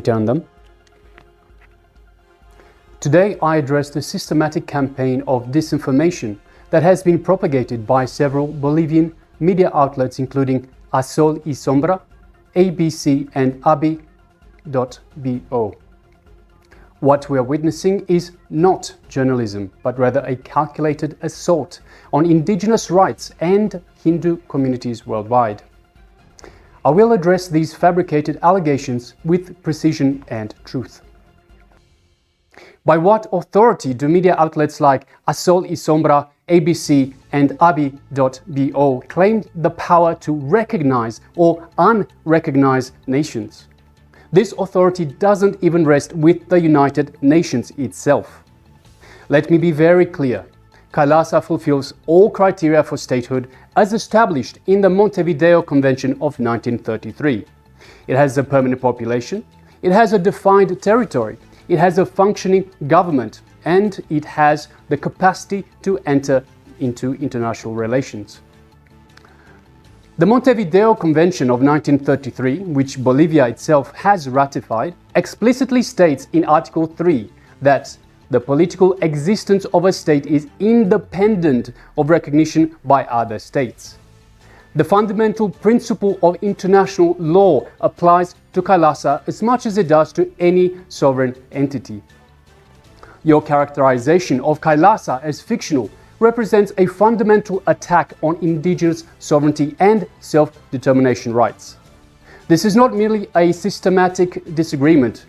return them. Today I address the systematic campaign of disinformation that has been propagated by several Bolivian media outlets including A Sol y Sombra, ABC and abi.bo. What we are witnessing is not journalism, but rather a calculated assault on indigenous rights and Hindu communities worldwide. I will address these fabricated allegations with precision and truth. By what authority do media outlets like A Sol y Sombra, ABC and abi.bo claim the power to recognize or unrecognize nations? This authority doesn't even rest with the United Nations itself. Let me be very clear. KAILASA fulfills all criteria for statehood as established in the Montevideo Convention of 1933. It has a permanent population, it has a defined territory, it has a functioning government, and it has the capacity to enter into international relations. The Montevideo Convention of 1933, which Bolivia itself has ratified, explicitly states in Article 3 that the political existence of a state is independent of recognition by other states. The fundamental principle of international law applies to KAILASA as much as it does to any sovereign entity. Your characterization of KAILASA as fictional represents a fundamental attack on indigenous sovereignty and self-determination rights. This is not merely a systematic disagreement.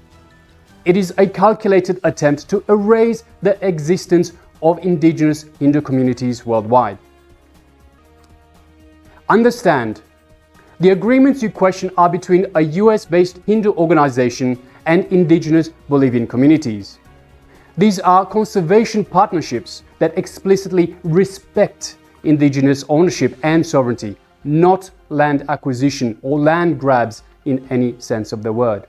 It is a calculated attempt to erase the existence of indigenous Hindu communities worldwide. Understand, the agreements you question are between a US-based Hindu organization and indigenous Bolivian communities. These are conservation partnerships that explicitly respect indigenous ownership and sovereignty, not land acquisition or land grabs in any sense of the word.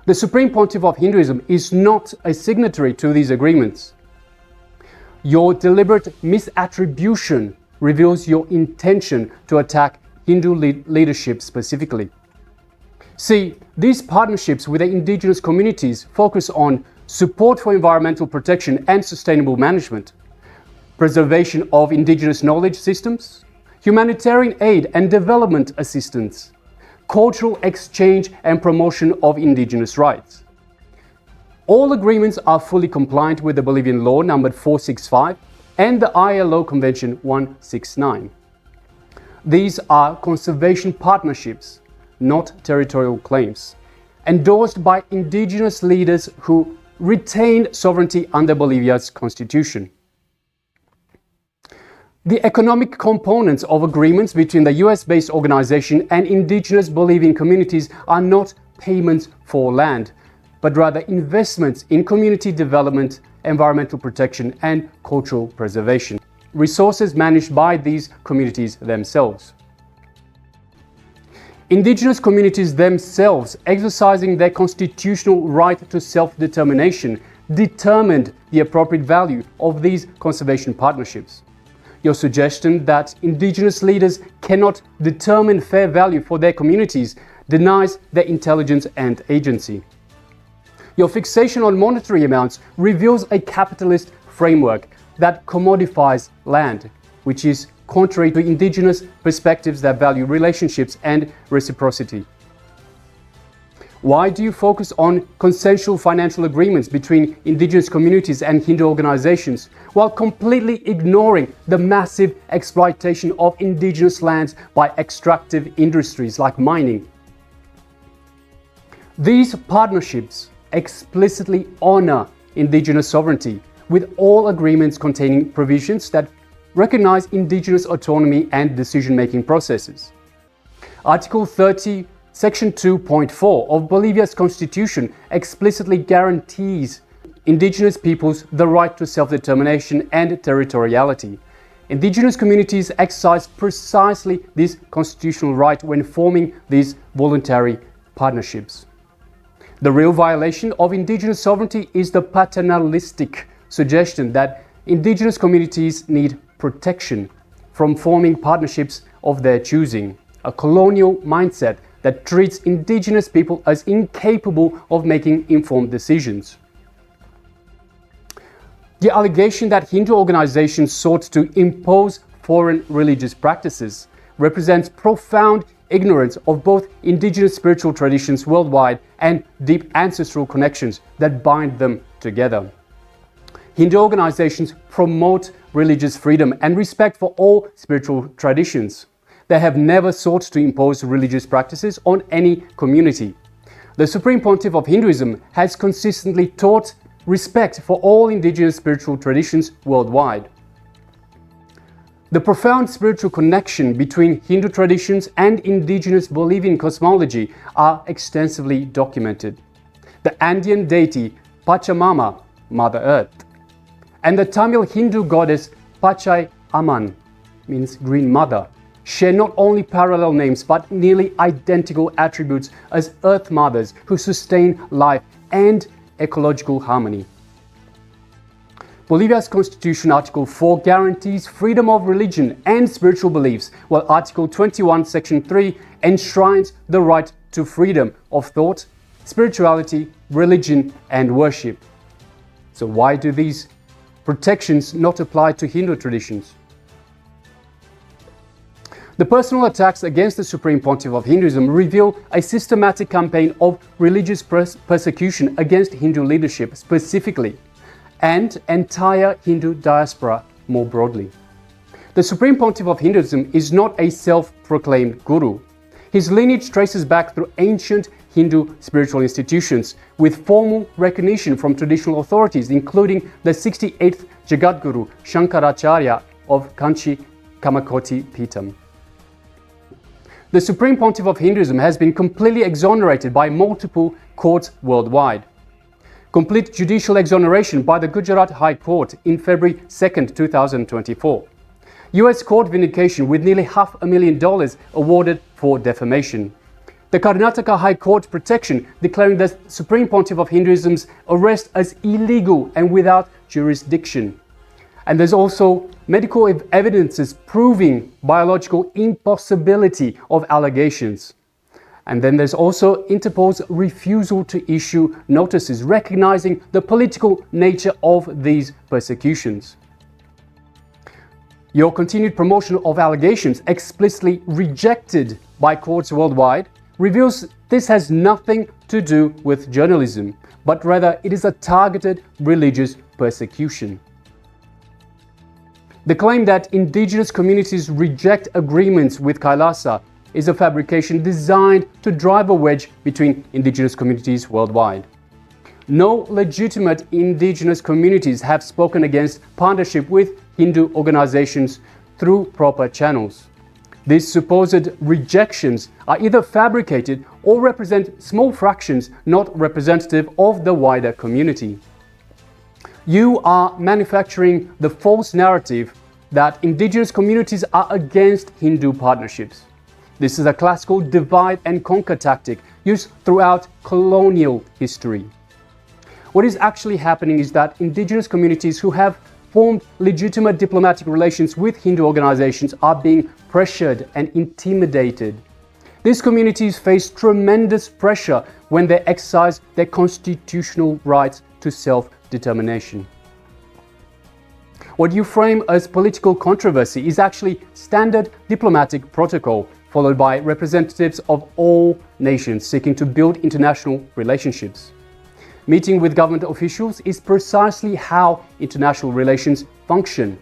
The Supreme Pontiff of Hinduism is not a signatory to these agreements. Your deliberate misattribution reveals your intention to attack Hindu leadership specifically. See, these partnerships with the indigenous communities focus on support for environmental protection and sustainable management, preservation of indigenous knowledge systems, humanitarian aid and development assistance, cultural exchange and promotion of indigenous rights. All agreements are fully compliant with the Bolivian law numbered 465 and the ILO Convention 169. These are conservation partnerships, not territorial claims, endorsed by indigenous leaders who retained sovereignty under Bolivia's constitution. The economic components of agreements between the US-based organization and indigenous Bolivian communities are not payments for land, but rather investments in community development, environmental protection, and cultural preservation, resources managed by these communities themselves. Indigenous communities themselves, exercising their constitutional right to self-determination, determined the appropriate value of these conservation partnerships. Your suggestion that indigenous leaders cannot determine fair value for their communities denies their intelligence and agency. Your fixation on monetary amounts reveals a capitalist framework that commodifies land, which is contrary to indigenous perspectives that value relationships and reciprocity. Why do you focus on consensual financial agreements between indigenous communities and Hindu organizations while completely ignoring the massive exploitation of indigenous lands by extractive industries like mining? These partnerships explicitly honor indigenous sovereignty, with all agreements containing provisions that recognize indigenous autonomy and decision-making processes. Article 30, Section 2.4 of Bolivia's constitution explicitly guarantees indigenous peoples the right to self-determination and territoriality. Indigenous communities exercise precisely this constitutional right when forming these voluntary partnerships. The real violation of indigenous sovereignty is the paternalistic suggestion that indigenous communities need protection from forming partnerships of their choosing, a colonial mindset that treats indigenous people as incapable of making informed decisions. The allegation that Hindu organizations sought to impose foreign religious practices represents profound ignorance of both indigenous spiritual traditions worldwide and deep ancestral connections that bind them together. Hindu organizations promote religious freedom and respect for all spiritual traditions. They have never sought to impose religious practices on any community. The Supreme Pontiff of Hinduism has consistently taught respect for all indigenous spiritual traditions worldwide. The profound spiritual connection between Hindu traditions and indigenous Bolivian cosmology are extensively documented. The Andean deity Pachamama, Mother Earth, and the Tamil Hindu goddess Pachai Amman, means Green Mother, share not only parallel names but nearly identical attributes as Earth Mothers who sustain life and ecological harmony. Bolivia's Constitution Article 4 guarantees freedom of religion and spiritual beliefs, while Article 21, Section 3 enshrines the right to freedom of thought, spirituality, religion, and worship. So why do these protections not apply to Hindu traditions? The personal attacks against the Supreme Pontiff of Hinduism reveal a systematic campaign of religious persecution against Hindu leadership specifically, and entire Hindu diaspora more broadly. The Supreme Pontiff of Hinduism is not a self-proclaimed guru. His lineage traces back through ancient Hindu spiritual institutions with formal recognition from traditional authorities, including the 68th Jagadguru Shankaracharya of Kanchi Kamakoti Peetham. The Supreme Pontiff of Hinduism has been completely exonerated by multiple courts worldwide. Complete judicial exoneration by the Gujarat High Court in February 2, 2024. US court vindication with nearly $500,000 awarded for defamation. The Karnataka High Court protection declaring the Supreme Pontiff of Hinduism's arrest as illegal and without jurisdiction. And there's also medical evidences proving biological impossibility of allegations. And then there's also Interpol's refusal to issue notices recognizing the political nature of these persecutions. Your continued promotion of allegations explicitly rejected by courts worldwide reveals this has nothing to do with journalism, but rather it is a targeted religious persecution. The claim that indigenous communities reject agreements with KAILASA is a fabrication designed to drive a wedge between indigenous communities worldwide. No legitimate indigenous communities have spoken against partnership with Hindu organizations through proper channels. These supposed rejections are either fabricated or represent small fractions not representative of the wider community. You are manufacturing the false narrative that indigenous communities are against Hindu partnerships. This is a classical divide and conquer tactic used throughout colonial history. What is actually happening is that indigenous communities who have formed legitimate diplomatic relations with Hindu organizations are being pressured and intimidated. These communities face tremendous pressure when they exercise their constitutional rights to self-determination. What you frame as political controversy is actually standard diplomatic protocol, followed by representatives of all nations seeking to build international relationships. Meeting with government officials is precisely how international relations function.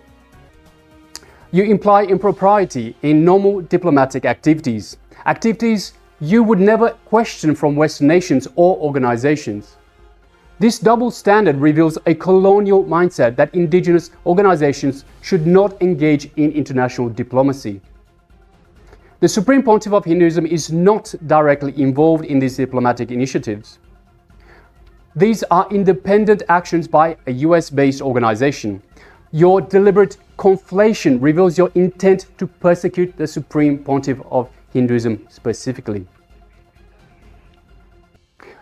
You imply impropriety in normal diplomatic activities, activities you would never question from Western nations or organizations. This double standard reveals a colonial mindset that indigenous organizations should not engage in international diplomacy. The Supreme Pontiff of Hinduism is not directly involved in these diplomatic initiatives. These are independent actions by a US-based organization. Your deliberate conflation reveals your intent to persecute the Supreme Pontiff of Hinduism specifically.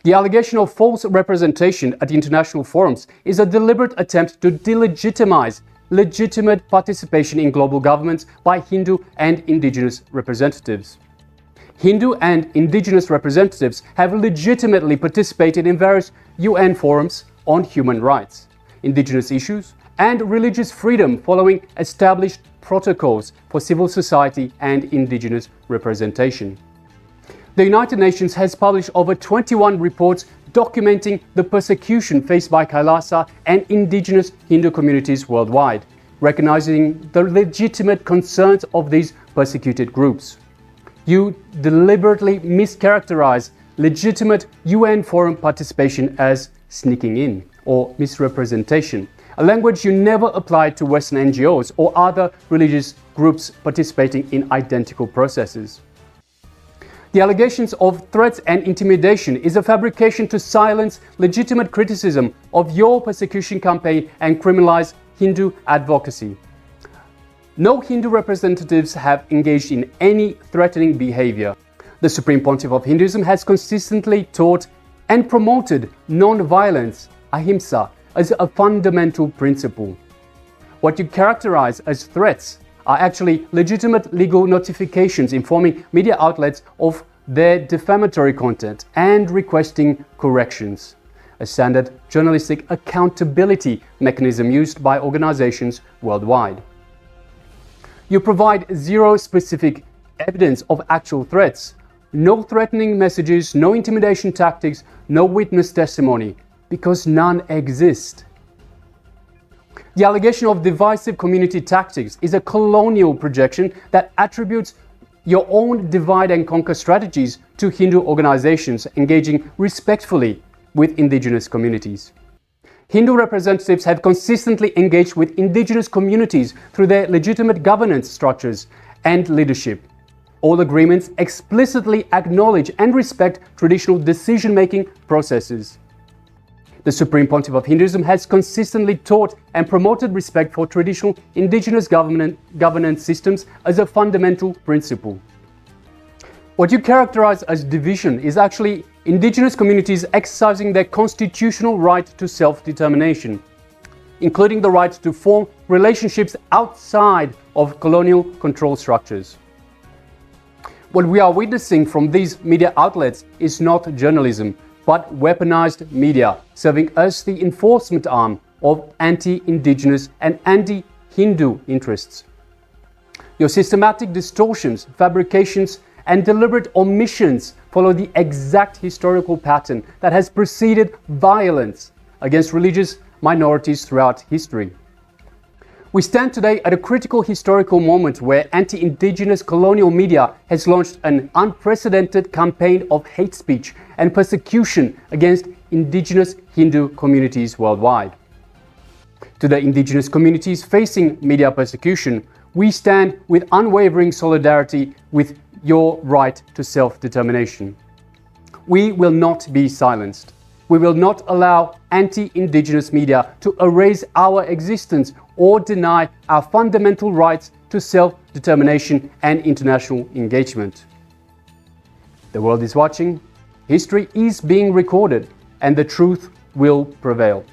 The allegation of false representation at international forums is a deliberate attempt to delegitimize legitimate participation in global governments by Hindu and indigenous representatives. Hindu and indigenous representatives have legitimately participated in various UN forums on human rights, indigenous issues, and religious freedom following established protocols for civil society and indigenous representation. The United Nations has published over 21 reports documenting the persecution faced by KAILASA and indigenous Hindu communities worldwide, recognizing the legitimate concerns of these persecuted groups. You deliberately mischaracterize legitimate UN forum participation as sneaking in or misrepresentation, a language you never applied to Western NGOs or other religious groups participating in identical processes. The allegations of threats and intimidation is a fabrication to silence legitimate criticism of your persecution campaign and criminalize Hindu advocacy. No Hindu representatives have engaged in any threatening behavior. The Supreme Pontiff of Hinduism has consistently taught and promoted non-violence, ahimsa, as a fundamental principle. What you characterize as threats are actually legitimate legal notifications informing media outlets of their defamatory content and requesting corrections, a standard journalistic accountability mechanism used by organizations worldwide. You provide zero specific evidence of actual threats, no threatening messages, no intimidation tactics, no witness testimony, because none exist. The allegation of divisive community tactics is a colonial projection that attributes your own divide and conquer strategies to Hindu organizations engaging respectfully with indigenous communities. Hindu representatives have consistently engaged with indigenous communities through their legitimate governance structures and leadership. All agreements explicitly acknowledge and respect traditional decision-making processes. The Supreme Pontiff of Hinduism has consistently taught and promoted respect for traditional indigenous governance systems as a fundamental principle. What you characterize as division is actually indigenous communities exercising their constitutional right to self-determination, including the right to form relationships outside of colonial control structures. What we are witnessing from these media outlets is not journalism, but weaponized media, serving as the enforcement arm of anti-indigenous and anti-Hindu interests. Your systematic distortions, fabrications, and deliberate omissions follow the exact historical pattern that has preceded violence against religious minorities throughout history. We stand today at a critical historical moment where anti-indigenous colonial media has launched an unprecedented campaign of hate speech and persecution against indigenous Hindu communities worldwide. To the indigenous communities facing media persecution, we stand with unwavering solidarity with your right to self-determination. We will not be silenced. We will not allow anti-indigenous media to erase our existence or deny our fundamental rights to self-determination and international engagement. The world is watching, history is being recorded, and the truth will prevail.